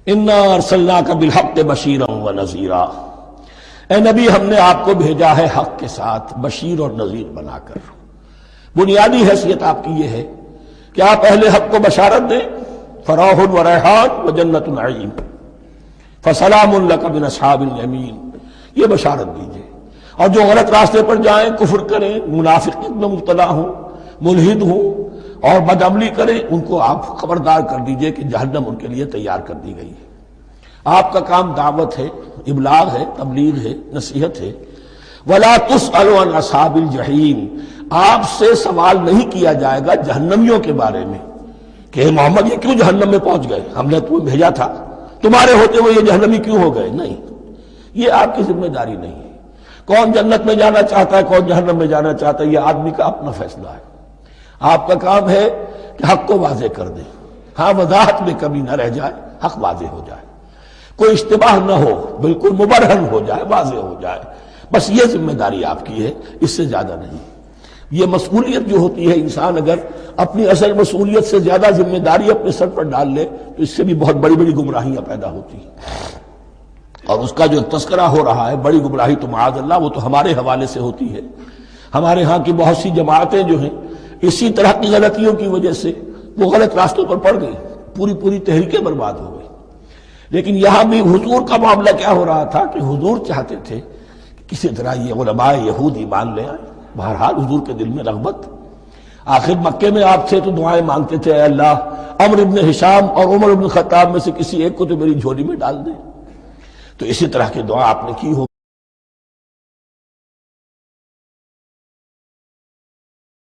انا ارسلناک بالحق بشیرا ونذیرا، اے نبی ہم نے آپ کو بھیجا ہے حق کے ساتھ بشیر اور نذیر بنا کر۔ بنیادی حیثیت آپ کی یہ ہے کہ آپ اہل حق کو بشارت دیں، فراح و ریحان و جنت نعیم، فسلام لک من اصحاب الیمین، یہ بشارت دیجئے۔ اور جو غلط راستے پر جائیں، کفر کریں، منافقت میں مبتلا ہوں، ملحد ہوں اور بدعملی کریں، ان کو آپ خبردار کر دیجئے کہ جہنم ان کے لیے تیار کر دی گئی ہے۔ آپ کا کام دعوت ہے، ابلاغ ہے، تبلیغ ہے، نصیحت ہے۔ وَلَا تُسْأَلُ عَنْ أَصْحَابِ الْجَحِيمِ، آپ سے سوال نہیں کیا جائے گا جہنمیوں کے بارے میں کہ محمد یہ کیوں جہنم میں پہنچ گئے، ہم نے تمہیں بھیجا تھا، تمہارے ہوتے ہوئے یہ جہنمی کیوں ہو گئے؟ نہیں، یہ آپ کی ذمہ داری نہیں ہے۔ کون جنت میں جانا چاہتا ہے، کون جہنم میں جانا چاہتا ہے، یہ آدمی کا اپنا فیصلہ ہے۔ آپ کا کام ہے کہ حق کو واضح کر دیں، ہاں وضاحت میں کمی نہ رہ جائے، حق واضح ہو جائے، کوئی اشتباہ نہ ہو، بالکل مبرہن ہو جائے، واضح ہو جائے، بس یہ ذمہ داری آپ کی ہے، اس سے زیادہ نہیں۔ یہ مسئولیت جو ہوتی ہے، انسان اگر اپنی اصل مسئولیت سے زیادہ ذمہ داری اپنے سر پر ڈال لے تو اس سے بھی بہت بڑی بڑی گمراہیاں پیدا ہوتی ہیں۔ اور اس کا جو تذکرہ ہو رہا ہے بڑی گمراہی تو معاذ اللہ وہ تو ہمارے حوالے سے ہوتی ہے۔ ہمارے ہاں کی بہت سی جماعتیں جو ہیں اسی طرح کی غلطیوں کی وجہ سے وہ غلط راستوں پر پڑ گئی، پوری تحریکیں برباد ہو گئی۔ لیکن یہاں بھی حضور کا معاملہ کیا ہو رہا تھا کہ حضور چاہتے تھے کہ کسی طرح یہ علماء یہود ایمان لے آئے۔ بہرحال حضور کے دل میں رغبت، آخر مکے میں آپ تھے تو دعائیں مانگتے تھے، اے اللہ عمرو بن ہشام اور عمر بن خطاب میں سے کسی ایک کو تو میری جھولی میں ڈال دے، تو اسی طرح کی دعا آپ نے کی ہو۔